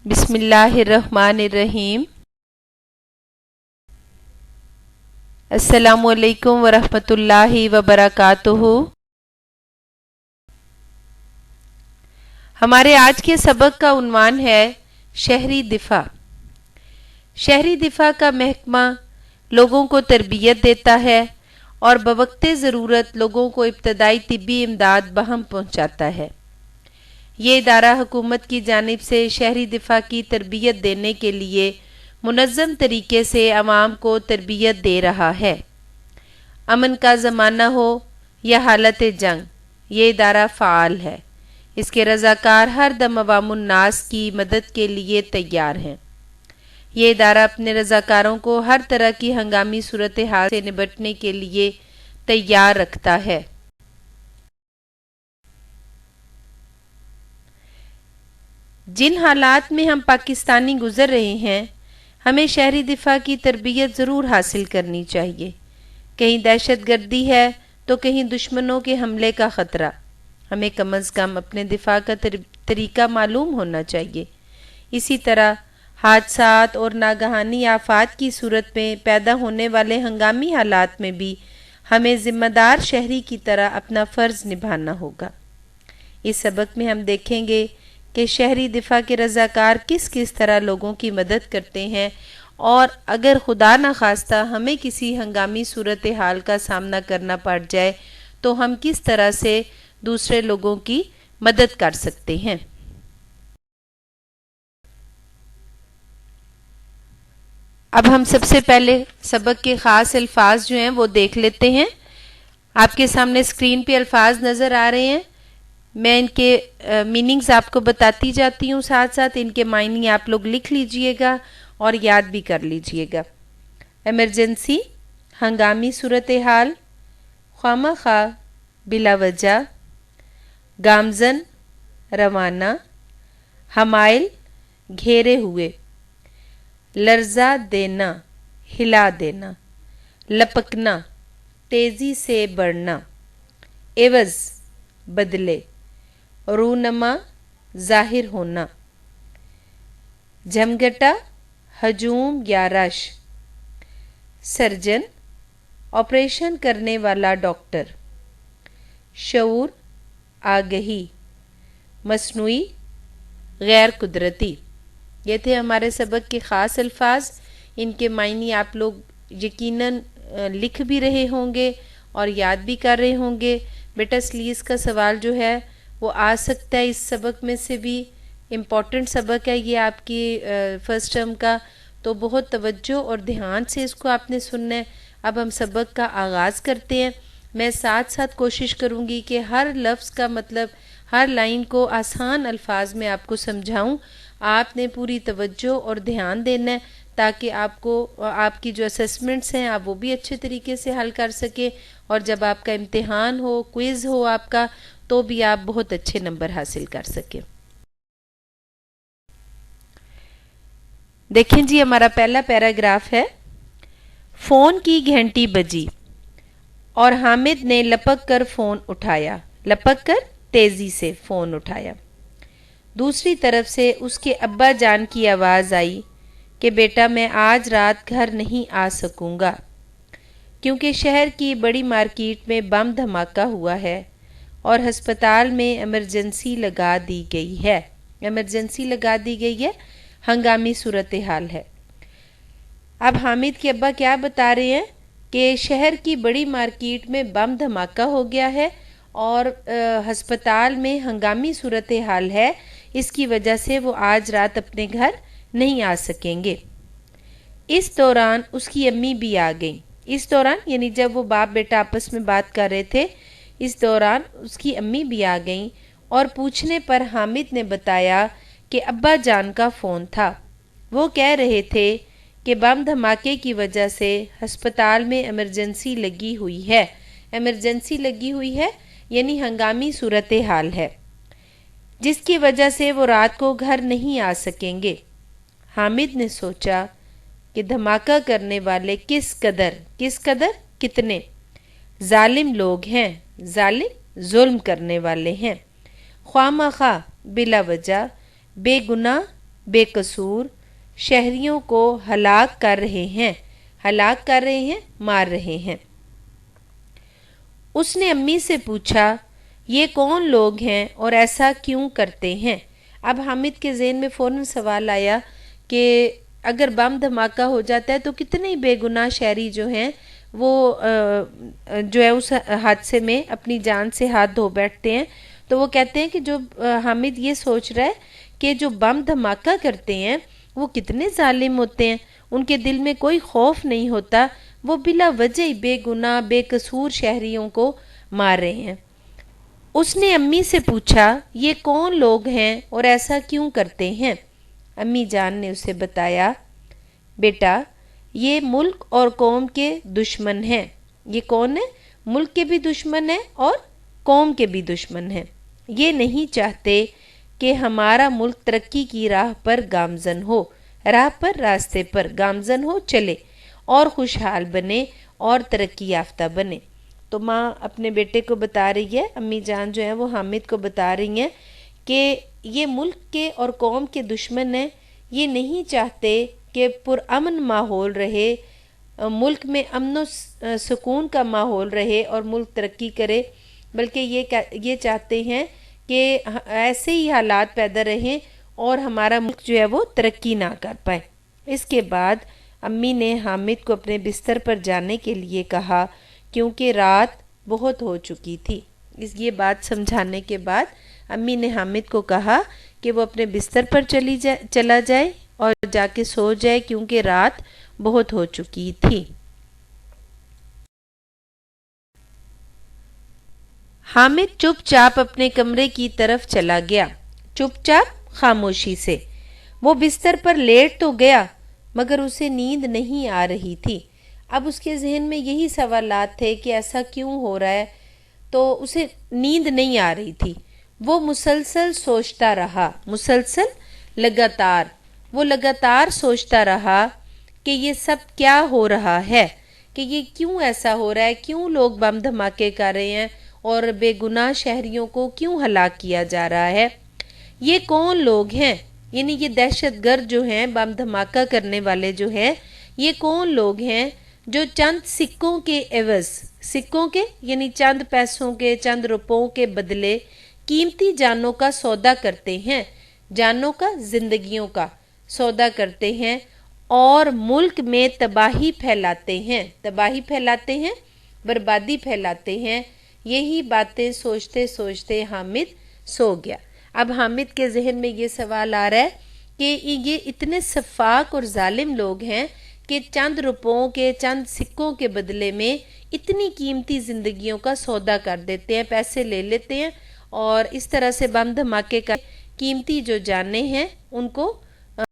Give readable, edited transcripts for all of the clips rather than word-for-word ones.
بسم اللہ الرحمن الرحیم۔ السلام علیکم ورحمۃ اللہ وبرکاتہ۔ ہمارے آج کے سبق کا عنوان ہے شہری دفاع۔ شہری دفاع کا محکمہ لوگوں کو تربیت دیتا ہے اور بوقت ضرورت لوگوں کو ابتدائی طبی امداد بہم پہنچاتا ہے۔ یہ ادارہ حکومت کی جانب سے شہری دفاع کی تربیت دینے کے لیے منظم طریقے سے عوام کو تربیت دے رہا ہے۔ امن کا زمانہ ہو یا حالت جنگ، یہ ادارہ فعال ہے۔ اس کے رضاکار ہر دم عوام الناس کی مدد کے لیے تیار ہیں۔ یہ ادارہ اپنے رضاکاروں کو ہر طرح کی ہنگامی صورتحال سے نمٹنے کے لیے تیار رکھتا ہے۔ جن حالات میں ہم پاکستانی گزر رہے ہیں، ہمیں شہری دفاع کی تربیت ضرور حاصل کرنی چاہیے۔ کہیں دہشت گردی ہے تو کہیں دشمنوں کے حملے کا خطرہ۔ ہمیں کم از کم اپنے دفاع کا طریقہ معلوم ہونا چاہیے۔ اسی طرح حادثات اور ناگہانی آفات کی صورت میں پیدا ہونے والے ہنگامی حالات میں بھی ہمیں ذمہ دار شہری کی طرح اپنا فرض نبھانا ہوگا۔ اس سبق میں ہم دیکھیں گے کہ شہری دفاع کے رضاکار کس کس طرح لوگوں کی مدد کرتے ہیں، اور اگر خدا نخواستہ ہمیں کسی ہنگامی صورتحال کا سامنا کرنا پڑ جائے تو ہم کس طرح سے دوسرے لوگوں کی مدد کر سکتے ہیں۔ اب ہم سب سے پہلے سبق کے خاص الفاظ جو ہیں وہ دیکھ لیتے ہیں۔ آپ کے سامنے اسکرین پہ الفاظ نظر آ رہے ہیں۔ میں ان کے میننگز آپ کو بتاتی جاتی ہوں، ساتھ ساتھ ان کے معنی آپ لوگ لکھ لیجئے گا اور یاد بھی کر لیجئے گا۔ ایمرجنسی، ہنگامی صورتحال، خوامخواہ، بلا وجہ، گامزن، روانہ، حمائل، گھیرے ہوئے، لرزا دینا، ہلا دینا، لپکنا، تیزی سے بڑھنا، عوض، بدلے، رونما، ظاہر ہونا، جھمگٹا، ہجوم یا رش، سرجن، آپریشن کرنے والا ڈاکٹر، شعور، آگہی، مصنوعی، غیر قدرتی۔ یہ تھے ہمارے سبق کے خاص الفاظ۔ ان کے معنی آپ لوگ یقیناً لکھ بھی رہے ہوں گے اور یاد بھی کر رہے ہوں گے۔ بیٹا سلیس کا سوال جو ہے وہ آ سکتا ہے اس سبق میں سے بھی۔ امپورٹنٹ سبق ہے یہ آپ کی فرسٹ ٹرم کا، تو بہت توجہ اور دھیان سے اس کو آپ نے سننا ہے۔ اب ہم سبق کا آغاز کرتے ہیں۔ میں ساتھ ساتھ کوشش کروں گی کہ ہر لفظ کا مطلب، ہر لائن کو آسان الفاظ میں آپ کو سمجھاؤں۔ آپ نے پوری توجہ اور دھیان دینا ہے تاکہ آپ کو آپ کی جو اسسمنٹس ہیں آپ وہ بھی اچھے طریقے سے حل کر سکیں، اور جب آپ کا امتحان ہو، کوئز ہو آپ کا، تو بھی آپ بہت اچھے نمبر حاصل کر سکیں۔ دیکھیں جی، ہمارا پہلا پیراگراف ہے۔ فون کی گھنٹی بجی اور حامد نے لپک کر فون اٹھایا، لپک کر تیزی سے فون اٹھایا۔ دوسری طرف سے اس کے ابا جان کی آواز آئی کہ بیٹا میں آج رات گھر نہیں آ سکوں گا کیونکہ شہر کی بڑی مارکیٹ میں بم دھماکہ ہوا ہے اور ہسپتال میں ایمرجنسی لگا دی گئی ہے۔ ایمرجنسی لگا دی گئی ہے، ہنگامی صورتحال ہے۔ اب حامد کے ابا کیا بتا رہے ہیں کہ شہر کی بڑی مارکیٹ میں بم دھماکہ ہو گیا ہے اور ہسپتال میں ہنگامی صورتحال ہے، اس کی وجہ سے وہ آج رات اپنے گھر نہیں آ سکیں گے۔ اس دوران اس کی امی بھی آ گئیں۔ اس دوران یعنی جب وہ باپ بیٹا آپس میں بات کر رہے تھے، اس دوران اس کی امی بھی آ گئیں، اور پوچھنے پر حامد نے بتایا کہ ابا جان کا فون تھا۔ وہ کہہ رہے تھے کہ بم دھماکے کی وجہ سے ہسپتال میں ایمرجنسی لگی ہوئی ہے۔ ایمرجنسی لگی ہوئی ہے یعنی ہنگامی صورتحال ہے، جس کی وجہ سے وہ رات کو گھر نہیں آ سکیں گے۔ حامد نے سوچا کہ دھماکہ کرنے والے کس قدر کتنے ظالم لوگ ہیں، ظالم ظلم کرنے والے ہیں، خواہ مخواہ، بلا وجہ، بے گناہ، بے قصور شہریوں کو ہلاک کر رہے ہیں، مار رہے ہیں۔ اس نے امی سے پوچھا یہ کون لوگ ہیں اور ایسا کیوں کرتے ہیں؟ اب حامد کے ذہن میں فوراً سوال آیا کہ اگر بم دھماکہ ہو جاتا ہے تو کتنے بے گناہ شہری جو ہیں وہ جو ہے اس حادثے میں اپنی جان سے ہاتھ دھو بیٹھتے ہیں۔ تو وہ کہتے ہیں کہ جو حامد یہ سوچ رہا ہے کہ جو بم دھماکہ کرتے ہیں وہ کتنے ظالم ہوتے ہیں، ان کے دل میں کوئی خوف نہیں ہوتا، وہ بلا وجہ بے گناہ بے قصور شہریوں کو مار رہے ہیں۔ اس نے امی سے پوچھا یہ کون لوگ ہیں اور ایسا کیوں کرتے ہیں؟ امی جان نے اسے بتایا بیٹا یہ ملک اور قوم کے دشمن ہیں۔ یہ کون ہے؟ ملک کے بھی دشمن ہیں اور قوم کے بھی دشمن ہیں۔ یہ نہیں چاہتے کہ ہمارا ملک ترقی کی راہ پر گامزن ہو، راستے پر گامزن ہو چلے اور خوشحال بنے اور ترقی یافتہ بنے۔ تو ماں اپنے بیٹے کو بتا رہی ہے، امی جان جو ہیں وہ حامد کو بتا رہی ہیں کہ یہ ملک کے اور قوم کے دشمن ہیں، یہ نہیں چاہتے کہ پرامن ماحول رہے، ملک میں امن و سکون کا ماحول رہے اور ملک ترقی کرے، بلکہ یہ چاہتے ہیں کہ ایسے ہی حالات پیدا رہیں اور ہمارا ملک جو ہے وہ ترقی نہ کر پائے۔ اس کے بعد امی نے حامد کو اپنے بستر پر جانے کے لیے کہا کیونکہ رات بہت ہو چکی تھی۔ یہ بات سمجھانے کے بعد امی نے حامد کو کہا کہ وہ اپنے بستر پر چلا جائے اور جا کے سو جائے کیونکہ رات بہت ہو چکی تھی۔ حامد چپ چاپ اپنے کمرے کی طرف چلا گیا، چپ چاپ خاموشی سے۔ وہ بستر پر لیٹ تو گیا مگر اسے نیند نہیں آ رہی تھی۔ اب اس کے ذہن میں یہی سوالات تھے کہ ایسا کیوں ہو رہا ہے، تو اسے نیند نہیں آ رہی تھی۔ وہ مسلسل سوچتا رہا، لگاتار سوچتا رہا کہ یہ سب کیا ہو رہا ہے، کہ یہ کیوں ایسا ہو رہا ہے، کیوں لوگ بم دھماکے کر رہے ہیں اور بے گناہ شہریوں کو کیوں ہلاک کیا جا رہا ہے۔ یہ کون لوگ ہیں، یعنی یہ دہشت گرد جو ہیں، بم دھماکہ کرنے والے جو ہیں، یہ کون لوگ ہیں جو چند سکوں کے عوض، سکوں کے یعنی چند پیسوں کے، چند روپوں کے بدلے قیمتی جانوں کا سودا کرتے ہیں، جانوں کا، زندگیوں کا سودا کرتے ہیں اور ملک میں تباہی پھیلاتے ہیں، بربادی پھیلاتے ہیں۔ یہی باتیں سوچتے سوچتے حامد سو گیا۔ اب حامد کے ذہن میں یہ سوال آ رہا ہے کہ یہ اتنے سفاک اور ظالم لوگ ہیں کہ چند روپوں کے، چند سکوں کے بدلے میں اتنی قیمتی زندگیوں کا سودا کر دیتے ہیں، پیسے لے لیتے ہیں اور اس طرح سے بم دھماکے کا قیمتی جو جانیں ہیں ان کو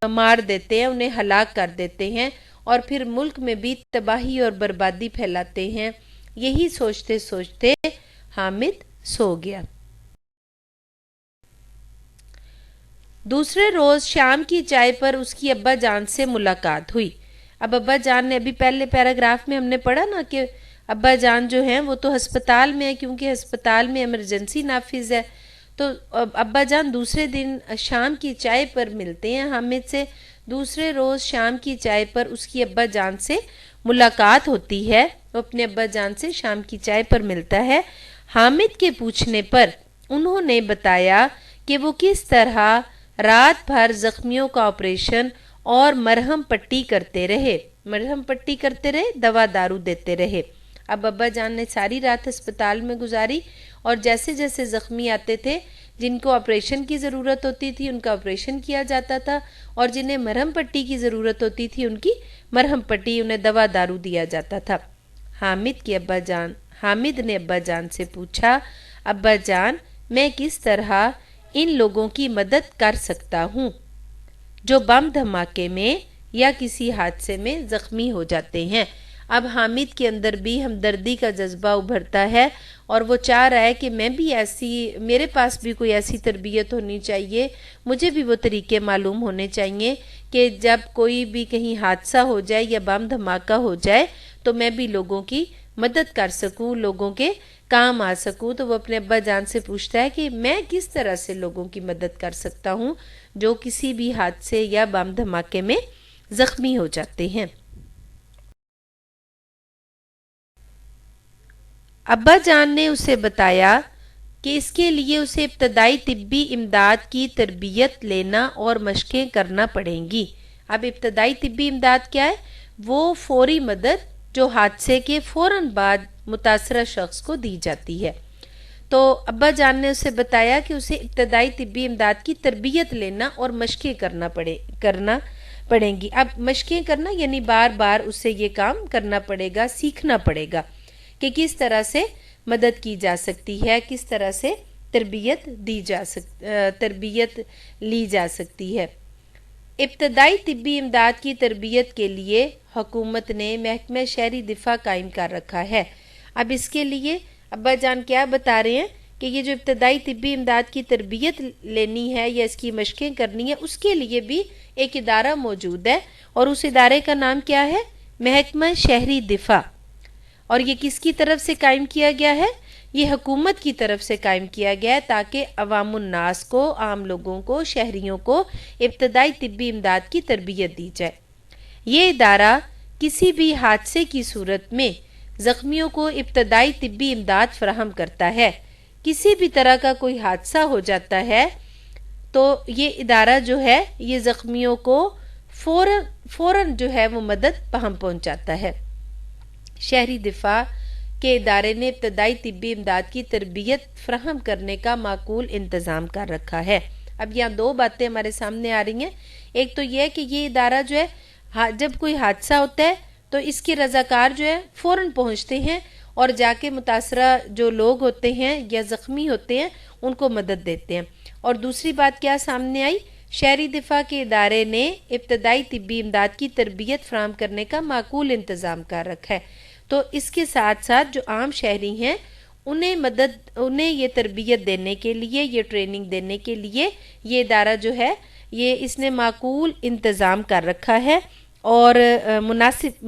مار دیتے ہیں، انہیں ہلاک کر دیتے ہیں اور پھر ملک میں بھی تباہی اور بربادی پھیلاتے ہیں۔ یہی سوچتے سوچتے حامد سو گیا۔ دوسرے روز شام کی چائے پر اس کی ابا جان سے ملاقات ہوئی۔ اب ابا جان نے ابھی پہلے پیراگراف میں ہم نے پڑھا نا کہ ابا جان جو ہیں وہ تو ہسپتال میں ہیں کیونکہ ہسپتال میں ایمرجنسی نافذ ہے، تو ابا جان دوسرے دن شام کی چائے پر ملتے ہیں حامد سے۔ دوسرے روز شام کی چائے پر اس کی ابا جان سے ملاقات ہوتی ہے، وہ اپنے ابا جان سے شام کی چائے پر ملتا ہے۔ حامد کے پوچھنے پر انہوں نے بتایا کہ وہ کس طرح رات بھر زخمیوں کا آپریشن اور مرہم پٹی کرتے رہے، دوا دارو دیتے رہے۔ اب ابا جان نے ساری رات ہسپتال میں گزاری اور جیسے جیسے زخمی آتے تھے، جن کو آپریشن کی ضرورت ہوتی تھی ان کا آپریشن کیا جاتا تھا اور جنہیں مرہم پٹی کی ضرورت ہوتی تھی ان کی مرہم پٹی، انہیں دوا دارو دیا جاتا تھا۔ حامد نے ابا جان سے پوچھا ابا جان میں کس طرح ان لوگوں کی مدد کر سکتا ہوں جو بم دھماکے میں یا کسی حادثے میں زخمی ہو جاتے ہیں۔ اب حامد کے اندر بھی ہمدردی کا جذبہ ابھرتا ہے اور وہ چاہ رہا ہے کہ میں بھی میرے پاس بھی کوئی ایسی تربیت ہونی چاہیے، مجھے بھی وہ طریقے معلوم ہونے چاہیے کہ جب کوئی بھی کہیں حادثہ ہو جائے یا بم دھماکہ ہو جائے تو میں بھی لوگوں کی مدد کر سکوں، لوگوں کے کام آ سکوں، تو وہ اپنے ابا جان سے پوچھتا ہے کہ میں کس طرح سے لوگوں کی مدد کر سکتا ہوں جو کسی بھی حادثے یا بم دھماکے میں زخمی ہو جاتے ہیں۔ ابا جان نے اسے بتایا کہ اس کے لیے اسے ابتدائی طبی امداد کی تربیت لینا اور مشقیں کرنا پڑیں گی۔ اب ابتدائی طبی امداد کیا ہے؟ وہ فوری مدد جو حادثے کے فوراً بعد متاثرہ شخص کو دی جاتی ہے۔ تو ابا جان نے اسے بتایا کہ اسے ابتدائی طبی امداد کی تربیت لینا اور مشقیں کرنا پڑیں گی۔ اب مشقیں کرنا یعنی بار بار اسے یہ کام کرنا پڑے گا، سیکھنا پڑے گا کہ کس طرح سے مدد کی جا سکتی ہے، کس طرح سے تربیت لی جا سکتی ہے۔ ابتدائی طبی امداد کی تربیت کے لیے حکومت نے محکمہ شہری دفاع قائم کر رکھا ہے۔ اب اس کے لیے ابا جان کیا بتا رہے ہیں کہ یہ جو ابتدائی طبی امداد کی تربیت لینی ہے یا اس کی مشقیں کرنی ہے، اس کے لیے بھی ایک ادارہ موجود ہے، اور اس ادارے کا نام کیا ہے؟ محکمہ شہری دفاع۔ اور یہ کس کی طرف سے قائم کیا گیا ہے؟ یہ حکومت کی طرف سے قائم کیا گیا ہے تاکہ عوام الناس کو، عام لوگوں کو، شہریوں کو ابتدائی طبی امداد کی تربیت دی جائے۔ یہ ادارہ کسی بھی حادثے کی صورت میں زخمیوں کو ابتدائی طبی امداد فراہم کرتا ہے۔ کسی بھی طرح کا کوئی حادثہ ہو جاتا ہے تو یہ ادارہ جو ہے یہ زخمیوں کو فوراً جو ہے وہ مدد پہنچاتا ہے۔ شہری دفاع کے ادارے نے ابتدائی طبی امداد کی تربیت فراہم کرنے کا معقول انتظام کر رکھا ہے۔ اب یہاں دو باتیں ہمارے سامنے آ رہی ہیں۔ ایک تو یہ ہے کہ یہ ادارہ جو ہے جب کوئی حادثہ ہوتا ہے تو اس کے رضاکار جو ہے فوراً پہنچتے ہیں اور جا کے متاثرہ جو لوگ ہوتے ہیں یا زخمی ہوتے ہیں ان کو مدد دیتے ہیں۔ اور دوسری بات کیا سامنے آئی؟ شہری دفاع کے ادارے نے ابتدائی طبی امداد کی تربیت فراہم کرنے کا معقول انتظام کر رکھا ہے۔ تو اس کے ساتھ ساتھ جو عام شہری ہیں انہیں یہ تربیت دینے کے لیے، یہ ٹریننگ دینے کے لیے یہ ادارہ جو ہے یہ اس نے معقول انتظام کر رکھا ہے اور مناسب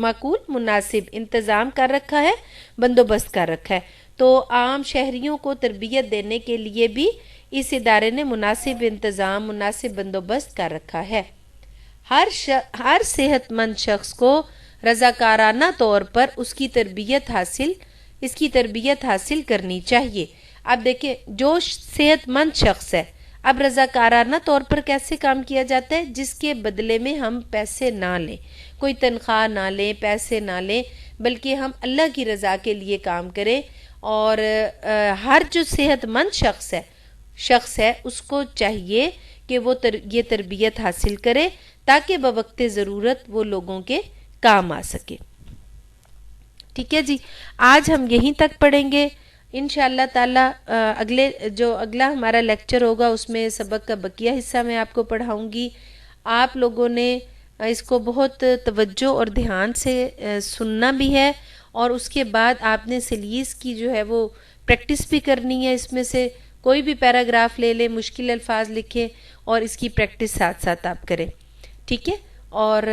انتظام کر رکھا ہے، بندوبست کر رکھا ہے۔ تو عام شہریوں کو تربیت دینے کے لیے بھی اس ادارے نے مناسب انتظام، مناسب بندوبست کر رکھا ہے۔ ہر صحت مند شخص کو رضاکارانہ طور پر اس کی تربیت حاصل کرنی چاہیے۔ اب دیکھیں جو صحت مند شخص ہے، اب رضاکارانہ طور پر کیسے کام کیا جاتا ہے؟ جس کے بدلے میں ہم پیسے نہ لیں، کوئی تنخواہ نہ لیں، پیسے نہ لیں، بلکہ ہم اللہ کی رضا کے لیے کام کریں۔ اور ہر جو صحت مند شخص ہے اس کو چاہیے کہ وہ یہ تربیت حاصل کرے تاکہ بوقت ضرورت وہ لوگوں کے کام آ سکے۔ ٹھیک ہے جی، آج ہم یہیں تک پڑھیں گے انشاءاللہ تعالی۔ اگلا ہمارا لیکچر ہوگا اس میں سبق کا بقیہ حصہ میں آپ کو پڑھاؤں گی۔ آپ لوگوں نے اس کو بہت توجہ اور دھیان سے سننا بھی ہے، اور اس کے بعد آپ نے سلیس کی جو ہے وہ پریکٹس بھی کرنی ہے۔ اس میں سے کوئی بھی پیراگراف لے لیں، مشکل الفاظ لکھیں اور اس کی پریکٹس ساتھ ساتھ آپ کریں، ٹھیک ہے؟ اور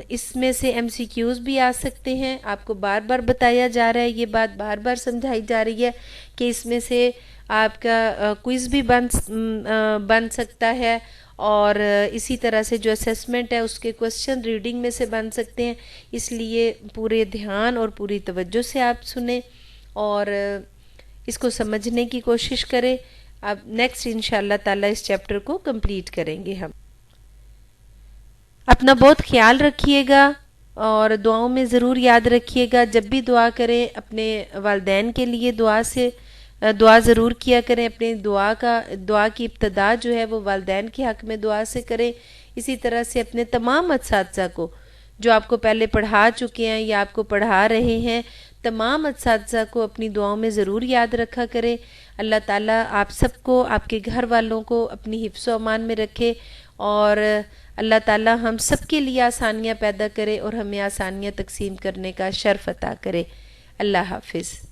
اس میں سے ایم سی کیوز بھی آ سکتے ہیں۔ آپ کو بار بار بتایا جا رہا ہے، یہ بات بار بار سمجھائی جا رہی ہے کہ اس میں سے آپ کا کوئز بھی بن سکتا ہے، اور اسی طرح سے جو اسیسمنٹ ہے اس کے کوسچن ریڈنگ میں سے بن سکتے ہیں۔ اس لیے پورے دھیان اور پوری توجہ سے آپ سنیں اور اس کو سمجھنے کی کوشش کریں۔ اب نیکسٹ انشاءاللہ تعالی اس چیپٹر کو کمپلیٹ کریں گے ہم۔ اپنا بہت خیال رکھیے گا اور دعاؤں میں ضرور یاد رکھیے گا۔ جب بھی دعا کریں اپنے والدین کے لیے دعا ضرور کیا کریں۔ اپنے دعا کی ابتدا جو ہے وہ والدین کے حق میں دعا سے کریں۔ اسی طرح سے اپنے تمام اساتذہ کو جو آپ کو پہلے پڑھا چکے ہیں یا آپ کو پڑھا رہے ہیں، تمام اساتذہ کو اپنی دعاؤں میں ضرور یاد رکھا کریں۔ اللہ تعالیٰ آپ سب کو، آپ کے گھر والوں کو اپنی حفظ و امان میں رکھے، اور اللہ تعالیٰ ہم سب کے لیے آسانیاں پیدا کرے اور ہمیں آسانیاں تقسیم کرنے کا شرف عطا کرے۔ اللہ حافظ۔